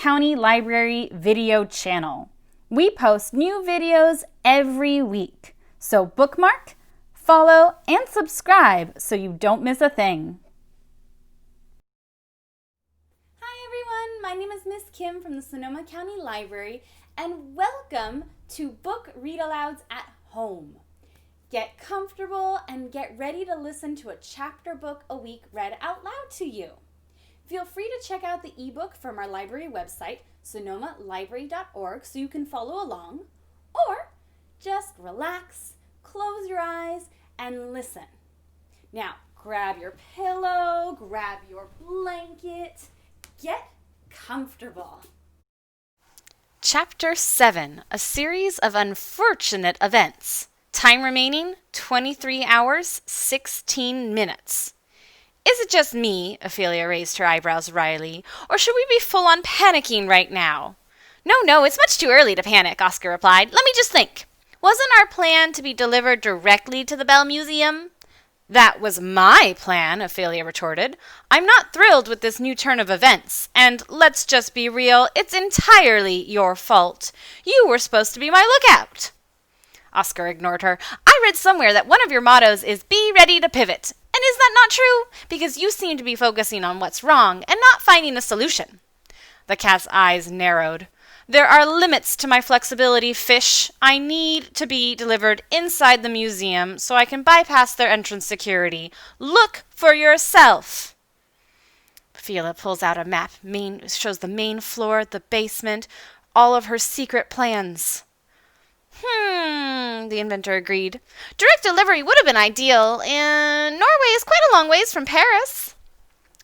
County Library video channel. We post new videos every week, so bookmark, follow, and subscribe so you don't miss a thing. Hi everyone, my name is Miss Kim from the Sonoma County Library, and welcome to Book Read-Alouds at Home. Get comfortable and get ready to listen to a chapter book a week read out loud to you. Feel free to check out the ebook from our library website, sonomalibrary.org, so you can follow along, or just relax, close your eyes, and listen. Now, grab your pillow, grab your blanket, get comfortable. Chapter 7, a series of unfortunate events. Time remaining, 23 hours, 16 minutes. Is it just me, Ophelia raised her eyebrows wryly, or should we be full-on panicking right now? No, it's much too early to panic, Oscar replied. Let me just think. Wasn't our plan to be delivered directly to the Bell Museum? That was my plan, Ophelia retorted. I'm not thrilled with this new turn of events, and let's just be real, it's entirely your fault. You were supposed to be my lookout. Oscar ignored her. I read somewhere that one of your mottos is be ready to pivot. And is that not true? Because you seem to be focusing on what's wrong and not finding a solution. The cat's eyes narrowed. There are limits to my flexibility, Fish. I need to be delivered inside the museum so I can bypass their entrance security. Look for yourself. Ophelia pulls out a map, shows the main floor, the basement, all of her secret plans. The inventor agreed. Direct delivery would have been ideal, and Norway is quite a long ways from Paris.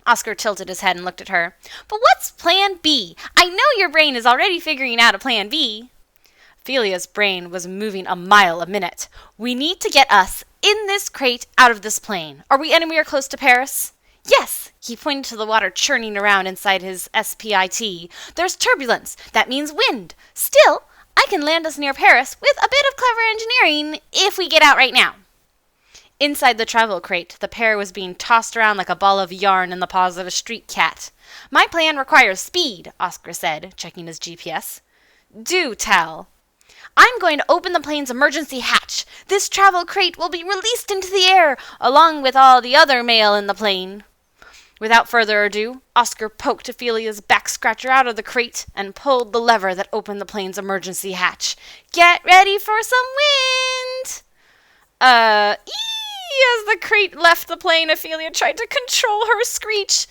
Oscar tilted his head and looked at her. But what's plan B? I know your brain is already figuring out a plan B. Ophelia's brain was moving a mile a minute. We need to get us in this crate out of this plane. Are we anywhere close to Paris? Yes, he pointed to the water churning around inside his SPIT. There's turbulence. That means wind. Still, I can land us near Paris with a bit of clever engineering if we get out right now. Inside the travel crate, the pair was being tossed around like a ball of yarn in the paws of a street cat. My plan requires speed, Oscar said, checking his GPS. Do tell. I'm going to open the plane's emergency hatch. This travel crate will be released into the air, along with all the other mail in the plane. Without further ado, Oscar poked Ophelia's back scratcher out of the crate and pulled the lever that opened the plane's emergency hatch. Get ready for some wind! As the crate left the plane, Ophelia tried to control her screech.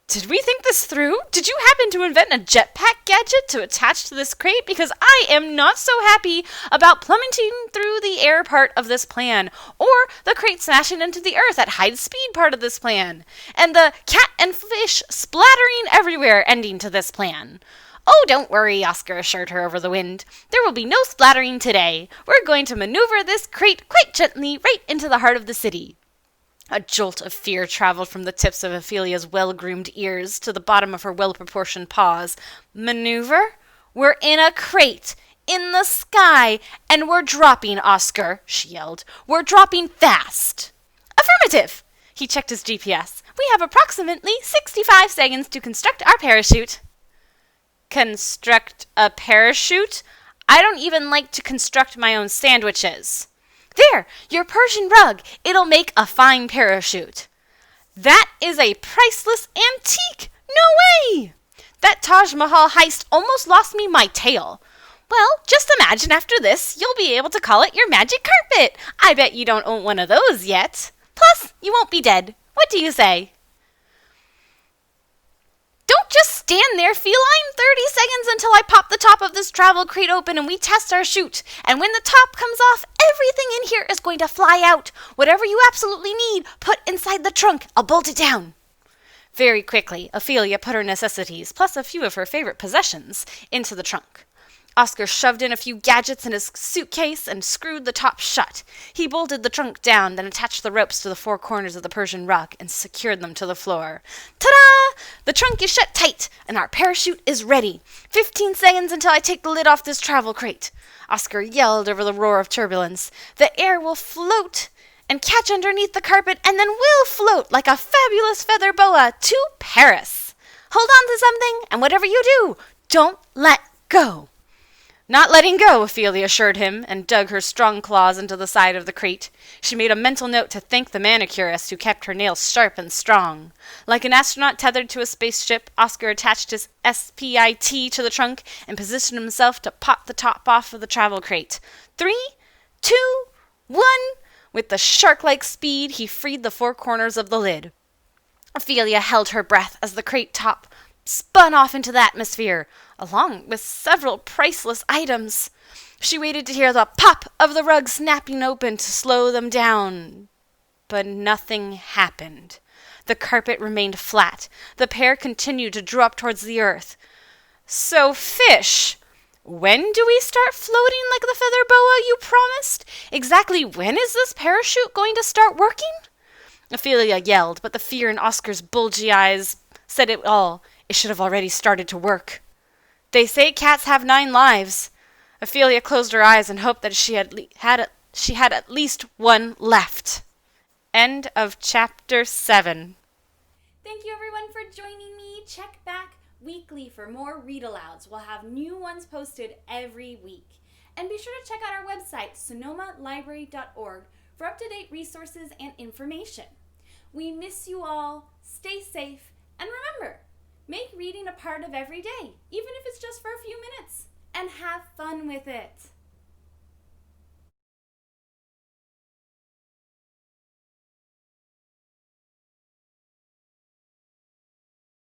Did we think this through? Did you happen to invent a jetpack gadget to attach to this crate? Because I am not so happy about plummeting through the air part of this plan, or the crate smashing into the earth at high speed part of this plan, and the cat and fish splattering everywhere ending to this plan. Oh, don't worry, Oscar assured her over the wind. There will be no splattering today. We're going to maneuver this crate quite gently right into the heart of the city. A jolt of fear traveled from the tips of Ophelia's well-groomed ears to the bottom of her well-proportioned paws. Maneuver? We're in a crate, in the sky, and we're dropping, Oscar, she yelled. We're dropping fast. Affirmative! He checked his GPS. We have approximately 65 seconds to construct our parachute. Construct a parachute? I don't even like to construct my own sandwiches. There, your Persian rug. It'll make a fine parachute. That is a priceless antique. No way! That Taj Mahal heist almost lost me my tail. Well, just imagine after this, you'll be able to call it your magic carpet. I bet you don't own one of those yet. Plus, you won't be dead. What do you say? Don't just stand there, feline. 30 seconds until I pop the top of this travel crate open and we test our chute. And when the top comes off, everything in here is going to fly out. Whatever you absolutely need, put inside the trunk. I'll bolt it down. Very quickly, Ophelia put her necessities, plus a few of her favorite possessions, into the trunk. Oscar shoved in a few gadgets in his suitcase and screwed the top shut. He bolted the trunk down, then attached the ropes to the four corners of the Persian rug and secured them to the floor. Ta-da! The trunk is shut tight, and our parachute is ready. 15 seconds until I take the lid off this travel crate. Oscar yelled over the roar of turbulence. The air will float and catch underneath the carpet, and then we'll float like a fabulous feather boa to Paris. Hold on to something, and whatever you do, don't let go. Not letting go, Ophelia assured him, and dug her strong claws into the side of the crate. She made a mental note to thank the manicurist who kept her nails sharp and strong. Like an astronaut tethered to a spaceship, Oscar attached his SPIT to the trunk and positioned himself to pop the top off of the travel crate. 3, 2, 1. With the shark-like speed, he freed the four corners of the lid. Ophelia held her breath as the crate top spun off into the atmosphere, along with several priceless items. She waited to hear the pop of the rug snapping open to slow them down. But nothing happened. The carpet remained flat. The pair continued to drop towards the earth. So, Fish, when do we start floating like the feather boa you promised? Exactly when is this parachute going to start working? Ophelia yelled, but the fear in Oscar's bulgy eyes said it all. It should have already started to work. They say cats have 9 lives. Ophelia closed her eyes and hoped that she had at least one left. End of chapter 7. Thank you everyone for joining me. Check back weekly for more read-alouds. We'll have new ones posted every week. And be sure to check out our website, sonomalibrary.org, for up-to-date resources and information. We miss you all. Stay safe. And remember, make reading a part of every day, even if it's just for a few minutes. And have fun with it.